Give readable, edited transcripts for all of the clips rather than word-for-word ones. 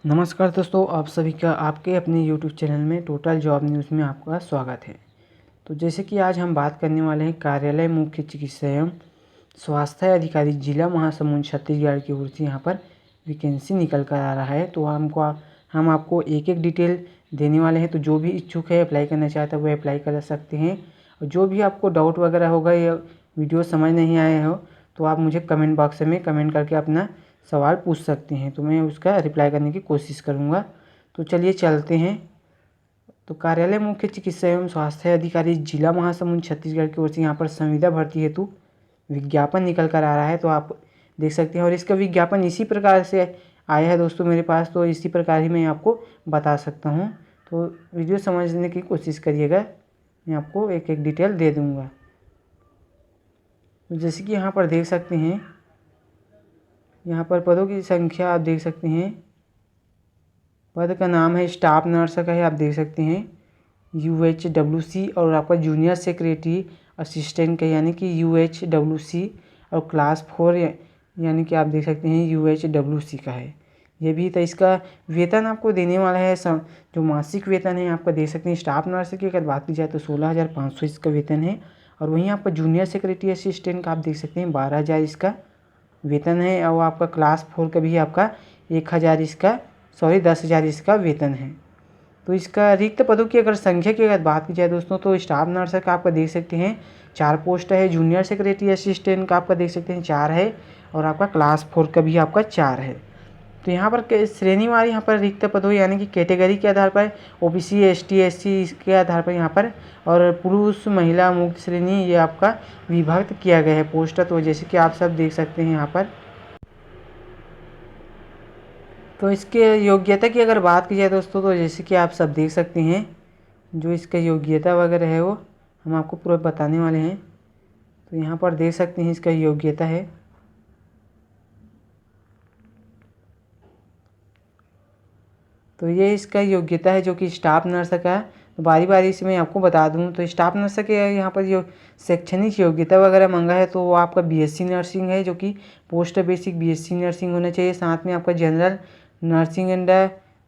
नमस्कार दोस्तों, आप सभी का आपके अपने YouTube चैनल में टोटल जॉब न्यूज़ में आपका स्वागत है। तो जैसे कि आज हम बात करने वाले हैं कार्यालय मुख्य चिकित्सा एवं स्वास्थ्य अधिकारी जिला महासमुंद छत्तीसगढ़ की ओर से यहाँ पर वैकेंसी निकल कर आ रहा है। तो हम आपको एक एक डिटेल देने वाले हैं। तो जो भी इच्छुक है अप्लाई करना चाहता है वो अप्लाई कर सकते हैं। और जो भी आपको डाउट वगैरह होगा या वीडियो समझ नहीं आया हो तो आप मुझे कमेंट बॉक्स में कमेंट करके अपना सवाल पूछ सकते हैं, तो मैं उसका रिप्लाई करने की कोशिश करूँगा। तो चलिए चलते हैं। तो कार्यालय मुख्य चिकित्सा एवं स्वास्थ्य अधिकारी जिला महासमुंद छत्तीसगढ़ की ओर से यहाँ पर संविदा भर्ती हेतु विज्ञापन निकल कर आ रहा है। तो आप देख सकते हैं और इसका विज्ञापन इसी प्रकार से आया है दोस्तों मेरे पास, तो इसी प्रकार ही मैं आपको बता सकता हूँ। तो वीडियो समझने की कोशिश करिएगा, मैं आपको एक एक डिटेल दे दूँगा। तो जैसे कि यहाँ पर देख सकते हैं, यहाँ पर पदों की संख्या आप देख सकते हैं। पद का नाम है स्टाफ नर्स का है, आप देख सकते हैं UHWC, और आपका जूनियर सेक्रेटरी असिस्टेंट का यानी कि UHWC, और क्लास 4 यानी कि आप देख सकते हैं UHWC का है ये भी। तो इसका वेतन आपको देने वाला है जो मासिक वेतन है आपका देख सकते हैं। स्टाफ नर्स की अगर बात की जाए तो 16,500 इसका वेतन है। और वहीं आपका जूनियर सेक्रेटरी असिस्टेंट का आप देख सकते हैं 12,000 इसका वेतन है। और आपका क्लास 4 का भी आपका 10,000 इसका वेतन है। तो इसका रिक्त पदों की अगर संख्या की अगर बात की जाए दोस्तों तो स्टाफ नर्स का आपका देख सकते हैं 4 पोस्ट है। जूनियर सेक्रेटरी असिस्टेंट का आपका देख सकते हैं 4 है। और आपका क्लास 4 का भी आपका 4 है। तो यहाँ पर श्रेणीवार यहाँ पर रिक्त पदों यानी कि कैटेगरी के आधार पर OBC ST SC इसके आधार पर यहाँ पर, और पुरुष महिला मुक्त श्रेणी ये आपका विभक्त किया गया है पोस्ट। तो जैसे कि आप सब देख सकते हैं यहाँ पर। तो इसके योग्यता की अगर बात की जाए दोस्तों तो जैसे कि आप सब देख सकते हैं, जो इसका योग्यता वगैरह है वो हम आपको पूरा बताने वाले हैं। तो यहाँ पर देख सकते हैं इसका योग्यता है। तो ये इसका योग्यता है जो कि स्टाफ नर्स का। तो बारी बारी से मैं आपको बता दूं तो स्टाफ नर्स के यहाँ पर जो शैक्षणिक योग्यता वगैरह मांगा है तो वो आपका BSc नर्सिंग है, जो कि पोस्ट बेसिक BSc नर्सिंग होना चाहिए। साथ में आपका जनरल नर्सिंग एंड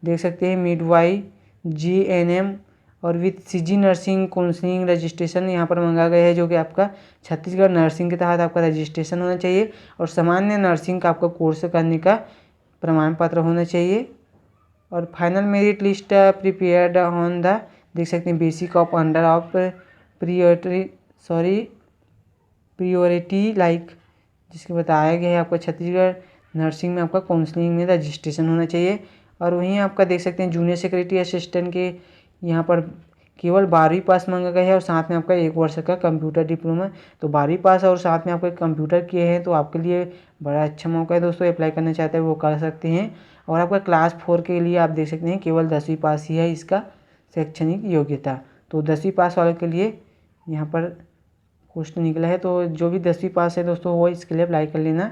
देख सकते हैं मिडवाई GNM और with CG nursing counselling registration यहाँ पर मांगा गया है, जो कि आपका छत्तीसगढ़ नर्सिंग के तहत आपका रजिस्ट्रेशन होना चाहिए। और सामान्य नर्सिंग का आपका कोर्स करने का प्रमाण पत्र होना चाहिए। और final merit list prepared on the देख सकते हैं basic of under of priority like, जिसके बताया गया है आपका छत्तीसगढ़ नर्सिंग में आपका काउंसलिंग में रजिस्ट्रेशन होना चाहिए। और वहीं आपका देख सकते हैं जूनियर सेक्रेटरी असिस्टेंट के यहाँ पर केवल 12वीं पास मांगा गया है, और साथ में आपका 1 वर्ष का कंप्यूटर डिप्लोमा। तो 12वीं पास और साथ में आपका कंप्यूटर किए हैं तो आपके लिए बड़ा अच्छा मौका है दोस्तों। अप्लाई करना चाहते हैं वो कर सकते हैं। और आपका क्लास 4 के लिए आप देख सकते हैं केवल 10वीं पास ही है इसका शैक्षणिक योग्यता। तो 10वीं पास वाले के लिए यहाँ पर पोस्ट निकला है। तो जो भी 10वीं पास है दोस्तों वो इसके लिए अप्लाई कर लेना।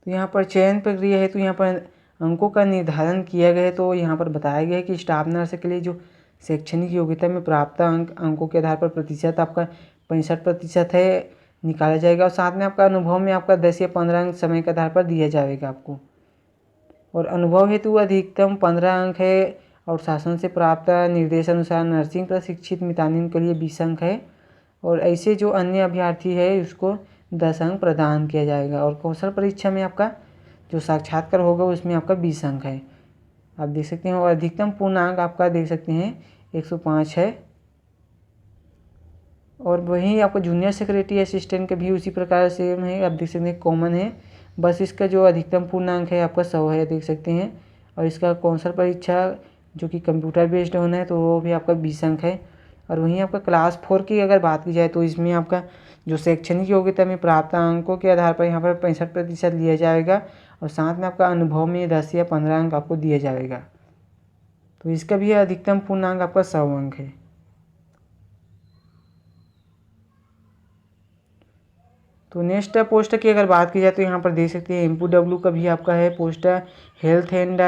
तो यहाँ पर चयन प्रक्रिया है, तो यहाँ पर अंकों का निर्धारण किया गया है। तो यहाँ पर बताया गया है कि स्टाफ नर्स के लिए जो शैक्षणिक योग्यता में प्राप्त अंकों के आधार पर प्रतिशत आपका 65% है निकाला जाएगा। और साथ में आपका अनुभव में आपका 10 या 15 अंक समय के आधार पर दिया जाएगा आपको। और अनुभव हेतु अधिकतम 15 अंक है। और शासन से प्राप्त निर्देश अनुसार नर्सिंग प्रशिक्षित मितानिन के लिए 20 अंक है। और ऐसे जो अन्य अभ्यर्थी है उसको 10 अंक प्रदान किया जाएगा। और कौशल परीक्षा में आपका जो साक्षात्कार होगा उसमें आपका 20 अंक है, आप देख सकते हैं। और अधिकतम पूर्णांक आपका देख सकते हैं 105 है। और वहीं आपका जूनियर सेक्रेटरी असिस्टेंट का भी उसी प्रकार से है, आप देख सकते हैं कॉमन है। बस इसका जो अधिकतम पूर्णांक है आपका 100 है, देख सकते हैं। और इसका कौशल परीक्षा जो कि कंप्यूटर बेस्ड होना है तो वो भी आपका 20 अंक है। और वहीं आपका क्लास 4 की अगर बात की जाए तो इसमें आपका जो शैक्षणिक योग्यता में प्राप्त अंकों के आधार पर यहाँ पर 65% लिया जाएगा। और साथ में आपका अनुभव में 10 या 15 अंक आपको दिया जाएगा। तो इसका भी अधिकतम पूर्णांक आपका 100 अंक है। तो नेक्स्ट पोस्ट की अगर बात की जाए तो यहाँ पर देख सकते हैं MPW का भी आपका है पोस्ट हेल्थ एंड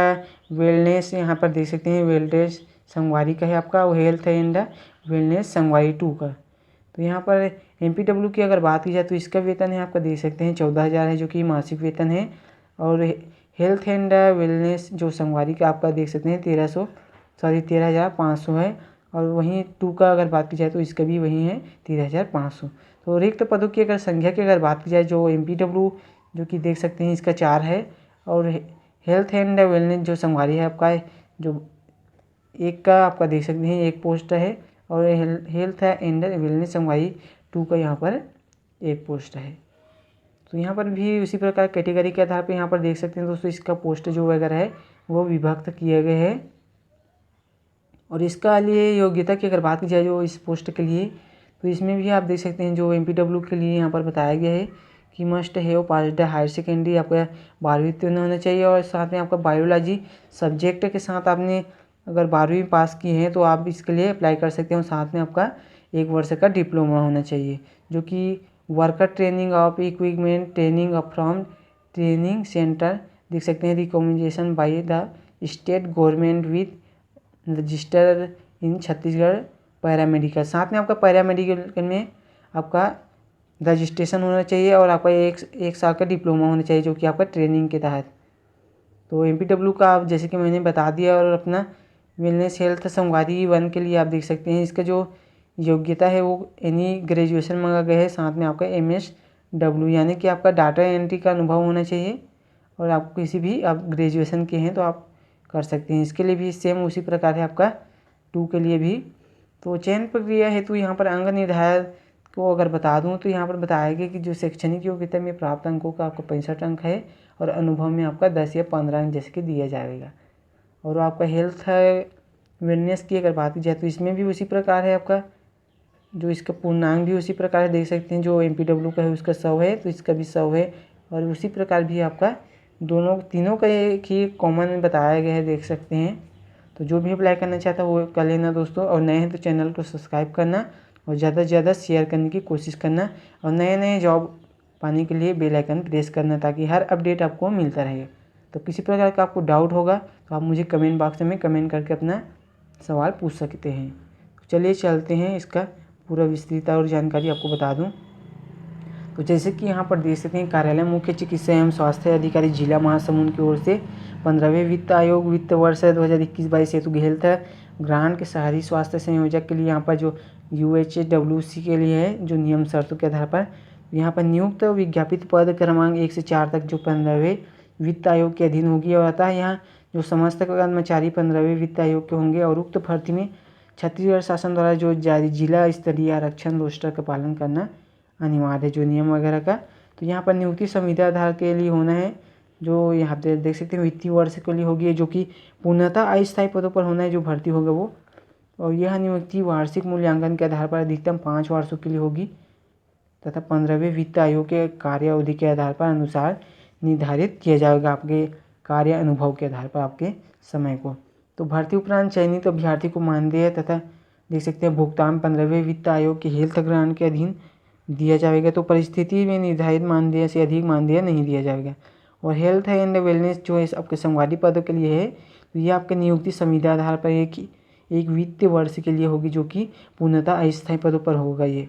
वेलनेस, यहाँ पर देख सकते हैं वेलनेस संगवारी का है आपका, वो हेल्थ एंड वेलनेस संगवारी 2 का। तो यहाँ पर MPW की अगर बात की जाए तो इसका वेतन है आपका देख सकते हैं 14,000 है, जो कि मासिक वेतन है। और हेल्थ एंड वेलनेस जो संगवारी का आपका देख सकते हैं 13,500 है। और वहीं 2 का अगर बात की जाए तो इसका भी वही है 13,500। तो रिक्त पदों की अगर संख्या की अगर बात की जाए जो MPW जो कि देख सकते हैं इसका 4 है। और हेल्थ एंड वेलनेस जो संगवारी है आपका जो 1 का आपका देख सकते हैं 1 पोस्ट है। और हेल्थ एंड वेलनेस संगवारी 2 का यहाँ पर 1 पोस्ट है। तो यहाँ पर भी उसी प्रकार कैटेगरी के आधार पर यहाँ पर देख सकते हैं दोस्तों इसका पोस्ट जो वगैरह है वो विभक्त किए गए हैं। और इसका लिए योग्यता की अगर बात की जाए जो इस पोस्ट के लिए तो इसमें भी आप देख सकते हैं जो MPW के लिए यहाँ पर बताया गया है कि must have passed higher secondary आपका 12वीं उत्तीर्ण होना चाहिए। और साथ में आपका बायोलॉजी सब्जेक्ट के साथ आपने अगर 12वीं पास की है तो आप इसके लिए अप्लाई कर सकते हैं। और साथ में आपका 1 वर्ष का डिप्लोमा होना चाहिए जो कि worker training of equipment training from training centre देख सकते हैं recommendation by the state government with register in Chhattisgarh paramedical. साथ में आपका पैरामेडिकल में आपका रजिस्ट्रेशन होना चाहिए और आपका एक साल का डिप्लोमा होना चाहिए जो कि आपका ट्रेनिंग के तहत। तो MPW का आप जैसे कि मैंने बता दिया। और अपना वेलनेस हेल्थ संगवारी 1 के लिए आप देख सकते हैं इसका जो योग्यता है वो एनी ग्रेजुएशन मांगा गया है। साथ में आपका MSW यानी कि आपका डाटा एंट्री का अनुभव होना चाहिए। और आप किसी भी आप ग्रेजुएशन के हैं तो आप कर सकते हैं। इसके लिए भी सेम उसी प्रकार है आपका 2 के लिए भी। तो चयन प्रक्रिया हेतु यहाँ पर अंग निर्धारण को अगर बता दूँ तो यहाँ पर बताया गया कि जो शैक्षणिक योग्यता में प्राप्त अंकों का आपका 65 अंक है और अनुभव में आपका 10 या 15 अंक जैसे कि दिया जाएगा। और आपका हेल्थ वेलनेस की अगर बात की जाए तो इसमें भी उसी प्रकार है आपका जो इसका पूर्णांक भी उसी प्रकार है देख सकते हैं जो MPW का है उसका 100 है तो इसका भी 100 है। और उसी प्रकार भी आपका तीनों का एक ही कॉमन में बताया गया है देख सकते हैं। तो जो भी अप्लाई करना चाहता है वो कर लेना दोस्तों। और नए हैं तो चैनल को सब्सक्राइब करना और ज़्यादा से ज़्यादा शेयर करने की कोशिश करना। और नए नए जॉब पाने के लिए बेल आइकन प्रेस करना ताकि हर अपडेट आपको मिलता रहे। तो किसी प्रकार का आपको डाउट होगा तो आप मुझे कमेंट बॉक्स में कमेंट करके अपना सवाल पूछ सकते हैं। चलिए चलते हैं इसका पूरा विस्तृत और जानकारी आपको बता दूं। तो जैसे कि यहाँ पर देख सकते हैं कार्यालय मुख्य चिकित्सा एवं स्वास्थ्य अधिकारी जिला महासमुंद की ओर से 15वें वित्त आयोग वित्त वर्ष 2021-22 हेतु हेल्थ ग्रांट के शहरी स्वास्थ्य संयोजक के लिए यहाँ पर जो UHWC के लिए है जो नियम शर्तों के आधार पर यहाँ पर नियुक्त विज्ञापित पद क्रमांक 1 से 4 तक जो 15वें वित्त आयोग के अधीन होगी। और अतः यहाँ जो समस्त कर्मचारी 15वें वित्त आयोग के होंगे। और उक्त भर्ती में छत्तीसगढ़ शासन द्वारा जो जारी जिला स्तरीय आरक्षण रोस्टर का पालन करना अनिवार्य है जो नियम वगैरह का। तो यहाँ पर नियुक्ति संविदा आधार के लिए होना है जो यहाँ पे देख सकते हैं वित्तीय वर्ष के लिए होगी जो कि पूर्णतः अस्थायी पदों पर होना है जो भर्ती होगा वो। और यह नियुक्ति वार्षिक मूल्यांकन के आधार पर अधिकतम 5 वर्षों के लिए होगी तथा 15वें वित्त आयोग के कार्य अवधि के आधार पर अनुसार निर्धारित किया जाएगा आपके कार्य अनुभव के आधार पर आपके समय को। तो भर्ती उपरांत चयनित अभ्यर्थी को मानदेय तथा देख सकते हैं भुगतान 15वें वित्त आयोग के हेल्थ ग्रांट के अधीन दिया जाएगा। तो परिस्थिति में निर्धारित मानदेय से अधिक मानदेय नहीं दिया जाएगा। और हेल्थ एंड वेलनेस जो है आपके संवादी पदों के लिए है तो ये आपके नियुक्ति संविदा आधार पर एक वित्तीय वर्ष के लिए होगी जो कि पूर्णतः अस्थायी पदों पर होगा ये।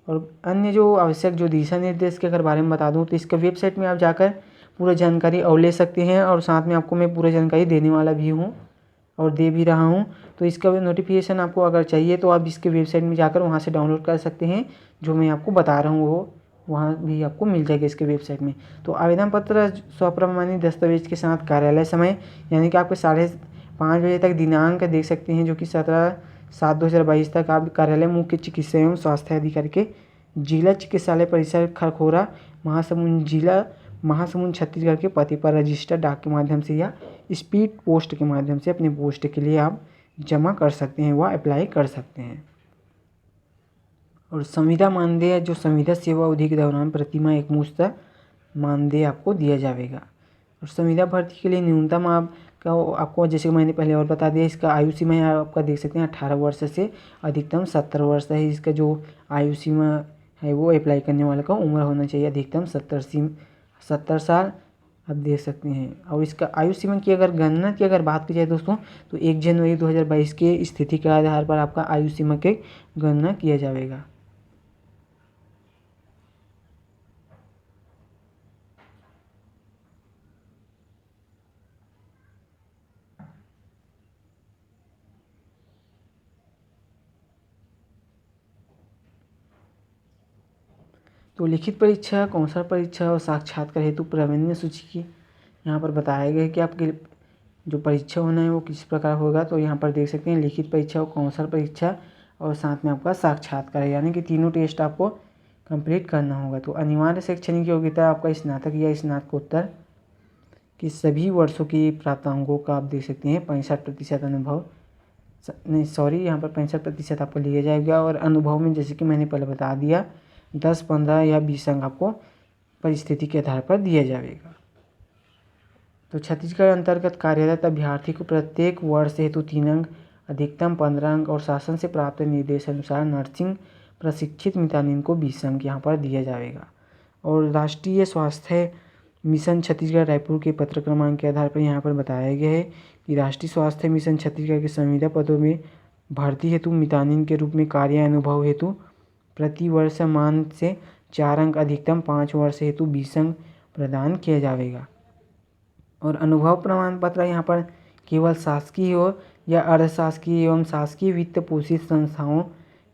और अन्य जो आवश्यक जो दिशा निर्देश के अगर बारे में बता दूं तो इसके वेबसाइट में आप जाकर पूरा जानकारी और ले सकते हैं। और साथ में आपको मैं पूरा जानकारी देने वाला भी हूँ और दे भी रहा हूँ। तो इसका नोटिफिकेशन आपको अगर चाहिए तो आप इसके वेबसाइट में जाकर वहाँ से डाउनलोड कर सकते हैं। जो मैं आपको बता रहा हूँ वो वहाँ भी आपको मिल जाएगा इसके वेबसाइट में। तो आवेदन पत्र स्वप्रमाणित दस्तावेज के साथ कार्यालय समय यानी कि आपके 5:30 बजे तक दिनांक देख सकते हैं जो कि 17/7/2022 तक आप कार्यालय मुख्य चिकित्सा एवं स्वास्थ्य अधिकारी के जिला चिकित्सालय परिसर खरखोरा महासमुंद छत्तीसगढ़ के पते पर रजिस्टर्ड डाक के माध्यम से या स्पीड पोस्ट के माध्यम से अपने पोस्ट के लिए आप जमा कर सकते हैं व अप्लाई कर सकते हैं। और संविदा मानदेय जो संविदा सेवा अवधि के दौरान प्रतिमाह एकमुश्त मानदेय आपको दिया जाएगा। और संविदा भर्ती के लिए न्यूनतम आपको जैसे मैंने पहले और बता दिया इसका आयु सीमा है आपका देख सकते हैं 18 वर्ष से अधिकतम 70 वर्ष है। इसका जो आयु सीमा है वो अप्लाई करने वाले का उम्र होना चाहिए अधिकतम 70 साल आप देख सकते हैं। और इसका आयु सीमा की अगर गणना की अगर बात की जाए दोस्तों तो 1 जनवरी 2022 के स्थिति के आधार पर आपका आयु सीमा की गणना किया जाएगा। तो लिखित परीक्षा, कौशल परीक्षा और साक्षात्कार हेतु प्रावीण्य सूची की यहाँ पर बताया गया है कि आपके जो परीक्षा होना है वो किस प्रकार होगा। तो यहाँ पर देख सकते हैं लिखित परीक्षा और कौशल परीक्षा और साथ में आपका साक्षात्कार है, यानी कि तीनों टेस्ट आपको कंप्लीट करना होगा। तो अनिवार्य शैक्षणिक योग्यता आपका स्नातक या स्नातकोत्तर कि सभी वर्षों की प्राप्तांकों का आप देख सकते हैं 65% अनुभव, नहीं सॉरी, यहाँ पर 65% आपको लिया जाएगा। और अनुभव में जैसे कि मैंने पहले बता दिया 10, 15 या 20 अंक आपको परिस्थिति के आधार पर दिया जाएगा। तो छत्तीसगढ़ अंतर्गत कार्यरत अभ्यर्थी को प्रत्येक वर्ष हेतु 3 अंक, अधिकतम 15 अंक और शासन से प्राप्त निर्देश अनुसार नर्सिंग प्रशिक्षित मितानिन को 20 अंक यहाँ पर दिया जाएगा। और राष्ट्रीय स्वास्थ्य मिशन छत्तीसगढ़ रायपुर के पत्र क्रमांक के आधार पर यहाँ पर बताया गया है कि राष्ट्रीय स्वास्थ्य मिशन छत्तीसगढ़ के संविदा पदों में भर्ती हेतु मितानिन के रूप में कार्य अनुभव हेतु प्रति वर्ष मान से 4 अंक, अधिकतम 5 वर्ष हेतु 20 अंक प्रदान किया जाएगा। और अनुभव प्रमाण पत्र यहाँ पर केवल शासकीय हो या अर्धशासकीय एवं शासकीय वित्त पोषित संस्थाओं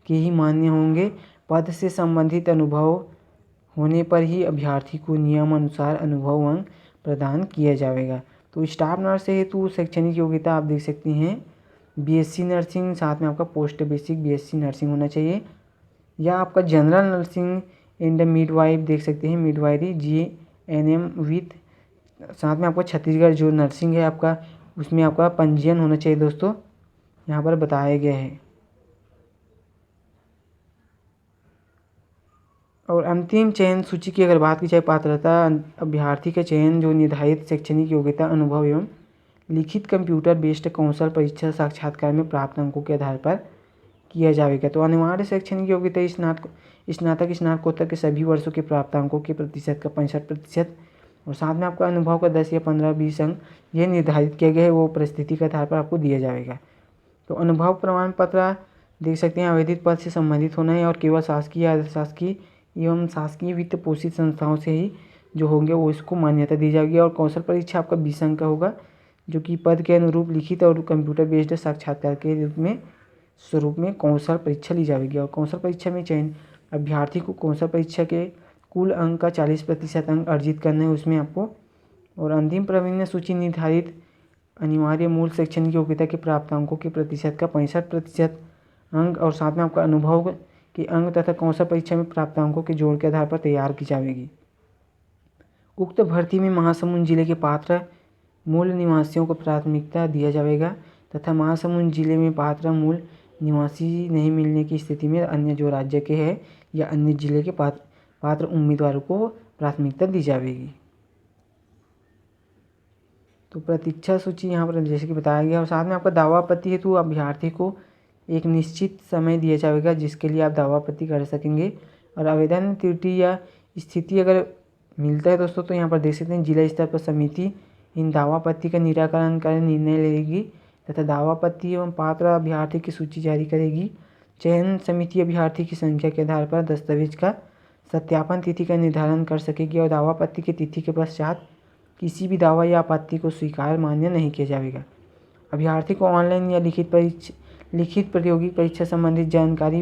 के ही मान्य होंगे। पद से संबंधित अनुभव होने पर ही अभ्यर्थी को नियमानुसार अनुभव अंक प्रदान किया जाएगा। तो स्टाफ नर्स हेतु शैक्षणिक योग्यता आप देख सकते हैं बीएससी नर्सिंग, साथ में आपका पोस्ट बेसिक बीएससी नर्सिंग होना चाहिए, या आपका जनरल नर्सिंग एंड मिडवाइफ देख सकते हैं मिडवाइफरी जीएनएम विथ, साथ में आपका छत्तीसगढ़ जो नर्सिंग है आपका उसमें आपका पंजीयन होना चाहिए दोस्तों, यहाँ पर बताया गया है। और अंतिम चयन सूची की अगर बात की जाए, पात्रता अभ्यर्थी का चयन जो निर्धारित शैक्षणिक योग्यता, अनुभव एवं लिखित कंप्यूटर बेस्ड कौशल परीक्षा साक्षात्कार में प्राप्त अंकों के आधार पर किया जाएगा। तो अनिवार्य शैक्षणिक योग्यता स्नातक स्नातकोत्तर के सभी वर्षों के प्राप्तांकों के प्रतिशत का 65% और साथ में आपका अनुभव का 10 या 15, 20 अंक ये निर्धारित किया गया है, वो परिस्थिति के आधार पर आपको दिया जाएगा। तो अनुभव प्रमाण पत्र देख सकते हैं आवेदित पद से संबंधित होना है और केवल शासकीय, अर्धशासकीय एवं शासकीय वित्त पोषित संस्थाओं से ही जो होंगे वो इसको मान्यता दी जाएगी। और कौशल परीक्षा आपका 20 अंक का होगा, जो कि पद के अनुरूप लिखित और कंप्यूटर बेस्ड साक्षात्कार के रूप में स्वरूप में कौशल परीक्षा ली जाएगी। और कौशल परीक्षा में चयन अभ्यर्थी को कौशल परीक्षा के कुल अंक का 40% अंक अर्जित करना है उसमें आपको। और अंतिम प्रावीण्य सूची निर्धारित अनिवार्य मूल शैक्षणिक योग्यता के प्राप्तांकों के प्रतिशत का 65% अंक और साथ में आपका अनुभव के अंक तथा कौशल परीक्षा में प्राप्तांकों के जोड़ के आधार पर तैयार की जाएगी। उक्त भर्ती में महासमुंद जिले के पात्र मूल निवासियों को प्राथमिकता दिया जाएगा तथा महासमुंद जिले में पात्र मूल निवासी नहीं मिलने की स्थिति में अन्य जो राज्य के हैं या अन्य जिले के पात्र उम्मीदवारों को प्राथमिकता दी जाएगी। तो प्रतीक्षा सूची यहाँ पर जैसे कि बताया गया। और साथ में आपका दावा आपत्ति हेतु अभ्यर्थी को एक निश्चित समय दिया जाएगा जिसके लिए आप दावा आपत्ति कर सकेंगे। और आवेदन त्रुटि या स्थिति अगर मिलता है दोस्तों तो यहाँ पर देख सकते हैं जिला स्तर पर समिति इन दावा आपत्ति का निराकरण कर निर्णय लेगी तथा दावा आपत्ति एवं पात्र अभ्यर्थी की सूची जारी करेगी। चयन समिति अभ्यर्थी की संख्या के आधार पर दस्तावेज का सत्यापन तिथि का निर्धारण कर सकेगी और दावा आपत्ति की तिथि के पश्चात किसी भी दावा या आपत्ति को स्वीकार मान्य नहीं किया जाएगा। अभ्यर्थी को ऑनलाइन या लिखित प्रतियोगी परीक्षा संबंधित जानकारी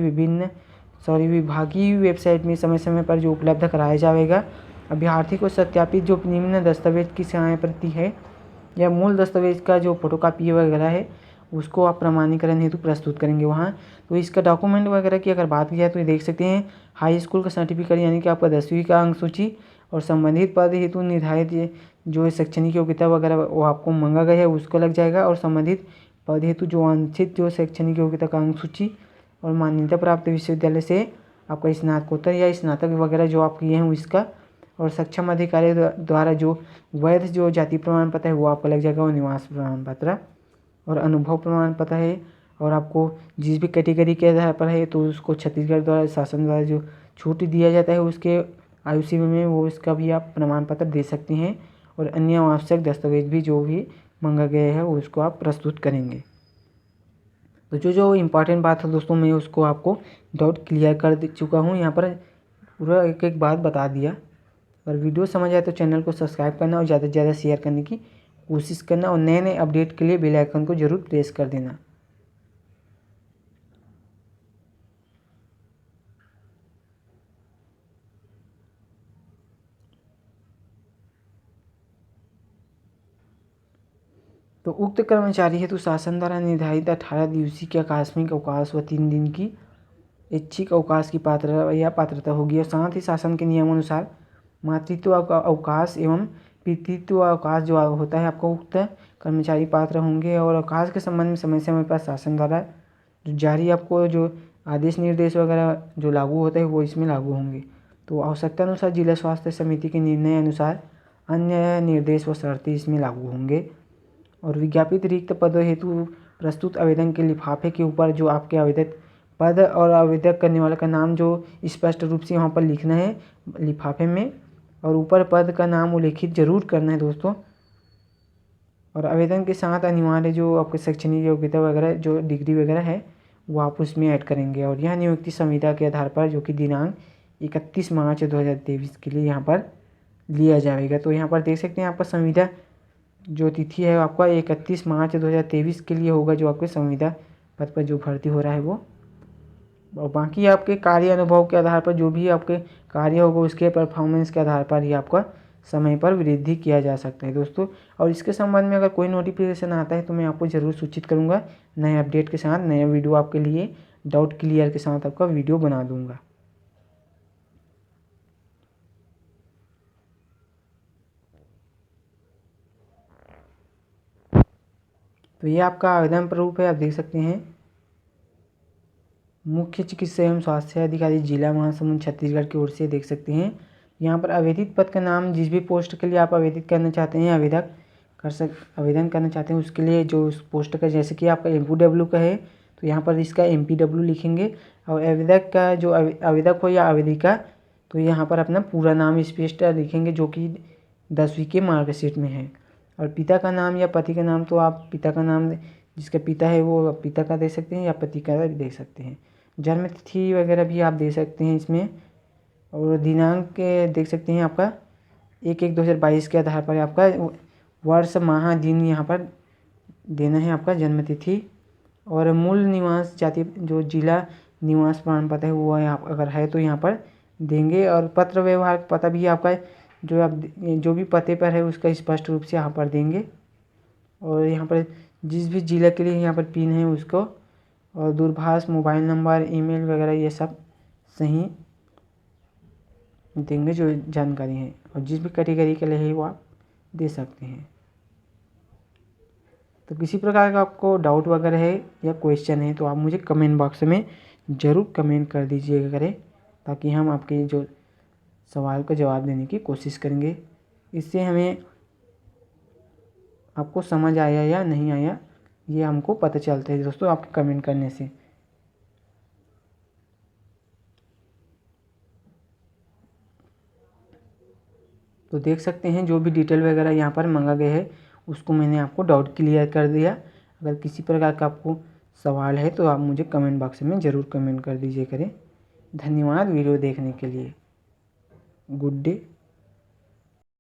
विभागीय वेबसाइट में समय समय पर जो उपलब्ध कराया जाएगा। अभ्यर्थी को सत्यापित जो निम्न दस्तावेज की सहाय प्रति है या मूल दस्तावेज का जो फोटोकॉपी वगैरह है उसको आप प्रमाणीकरण हेतु प्रस्तुत करेंगे वहाँ। तो इसका डॉक्यूमेंट वगैरह की अगर बात की जाए तो ये देख सकते हैं हाई स्कूल का सर्टिफिकेट यानी कि आपका 10वीं का अंक सूची और संबंधित पद हेतु निर्धारित जो शैक्षणिक योग्यता वगैरह वो आपको मांगा गया है उसको लग जाएगा। और संबंधित पद हेतु जो वांछित जो शैक्षणिक योग्यता का अंक सूची और मान्यता प्राप्त विश्वविद्यालय से आपका स्नातकोत्तर या स्नातक वगैरह जो आप किए हैं इसका और सक्षम अधिकारी द्वारा जो वैध जो जाति प्रमाण पत्र है वो आपको लग जाएगा और निवास प्रमाण पत्र और अनुभव प्रमाण पत्र है। और आपको जिस भी कैटेगरी के आधार पर है तो उसको छत्तीसगढ़ द्वारा शासन द्वारा जो छूट दिया जाता है उसके आयु सीमा में वो इसका भी आप प्रमाण पत्र दे सकते हैं। और अन्य आवश्यक दस्तावेज भी जो भी मांगा गया है उसको आप प्रस्तुत करेंगे। तो जो इम्पॉर्टेंट बात है दोस्तों मैं उसको आपको डाउट क्लियर कर चुका हूँ, यहाँ पर पूरा एक एक बात बता दिया। अगर वीडियो समझ आए तो चैनल को सब्सक्राइब करना और ज़्यादा से ज़्यादा शेयर करने की कोशिश करना और नए नए अपडेट के लिए बेल आइकन को ज़रूर प्रेस कर देना। तो उक्त कर्मचारी हेतु शासन द्वारा निर्धारित 18 दिवसीय के आकस्मिक अवकाश व 3 दिन की ऐच्छिक अवकाश की पात्रता होगी। और साथ ही शासन के नियमानुसार मातृत्व अवकाश एवं पितृत्व अवकाश जो होता है आपको उक्त कर्मचारी पात्र होंगे। और अवकाश के संबंध में समय समय पर शासन द्वारा जो जारी आपको जो आदेश निर्देश वगैरह जो लागू होते हैं वो इसमें लागू होंगे। तो आवश्यकता अनुसार जिला स्वास्थ्य समिति के निर्णय अनुसार अन्य निर्देश व शर्तें इसमें लागू होंगे। और विज्ञापित रिक्त पदों हेतु प्रस्तुत आवेदन के लिफाफे के ऊपर जो आपके आवेदक पद और आवेदक करने वाले का नाम जो स्पष्ट रूप से वहाँ पर लिखना है लिफाफे में, और ऊपर पद का नाम उल्लेखित जरूर करना है दोस्तों। और आवेदन के साथ अनिवार्य जो आपके शैक्षणिक योग्यता वगैरह जो डिग्री वगैरह है वो आप उसमें ऐड करेंगे। और यह नियुक्ति संविदा के आधार पर जो कि दिनांक 31 मार्च 2023 के लिए यहाँ पर लिया जाएगा। तो यहाँ पर देख सकते हैं आपका संविदा जो तिथि है आपका 31 मार्च 2023 के लिए होगा जो आपके संविदा पद पर जो भर्ती हो रहा है वो। और बाकी आपके कार्य अनुभव के आधार पर जो भी आपके कार्य होगा उसके परफॉर्मेंस के आधार पर ही आपका समय पर वृद्धि किया जा सकता है दोस्तों। और इसके संबंध में अगर कोई नोटिफिकेशन आता है तो मैं आपको ज़रूर सूचित करूँगा नए अपडेट के साथ, नया वीडियो आपके लिए डाउट क्लियर के साथ आपका वीडियो बना दूँगा। तो ये आपका आवेदन प्रारूप है, आप देख सकते हैं। मुख्य चिकित्सा एवं स्वास्थ्य अधिकारी जिला महासमुंद छत्तीसगढ़ की ओर से देख सकते हैं। यहाँ पर आवेदित पद का नाम जिस भी पोस्ट के लिए आप आवेदित करना चाहते हैं आवेदन करना चाहते हैं उसके लिए जो उस पोस्ट का, जैसे कि आपका MPW का है तो यहाँ पर इसका MPW लिखेंगे। और आवेदक का जो आवेदक हो या आवेदिका तो यहाँ पर अपना पूरा नाम स्पष्ट लिखेंगे जो कि 10वीं के मार्कशीट में है। और पिता का नाम या पति का नाम तो आप पिता का नाम जिसका पिता है वो पिता का दे सकते हैं या पति का भी दे सकते हैं। जन्म तिथि वगैरह भी आप दे सकते हैं इसमें। और दिनांक देख सकते हैं आपका 1/1/2022 के आधार पर आपका वर्ष माह दिन यहाँ पर देना है आपका जन्म तिथि। और मूल निवास जाति जो जिला निवास प्रमाण पत्र है वो आप अगर है तो यहाँ पर देंगे। और पत्र व्यवहार पता भी आपका जो भी पते पर है उसका स्पष्ट रूप से यहाँ पर देंगे। और यहाँ पर जिस भी जिला के लिए यहाँ पर पिन है उसको, और दूरभाष मोबाइल नंबर ईमेल वगैरह ये सब सही देंगे जो जानकारी है। और जिस भी कैटेगरी के लिए है वो आप दे सकते हैं। तो किसी प्रकार का आपको डाउट वगैरह है या क्वेश्चन है तो आप मुझे कमेंट बॉक्स में ज़रूर कमेंट कर दीजिएगा करें, ताकि हम आपके जो सवाल का जवाब देने की कोशिश करेंगे। इससे हमें आपको समझ आया या नहीं आया ये हमको पता चलता है दोस्तों आपके कमेंट करने से। तो देख सकते हैं जो भी डिटेल वगैरह यहाँ पर मांगा गया है उसको मैंने आपको डाउट क्लियर कर दिया। अगर किसी प्रकार का आपको सवाल है तो आप मुझे कमेंट बॉक्स में ज़रूर कमेंट कर दीजिए करें। धन्यवाद वीडियो देखने के लिए। Good day.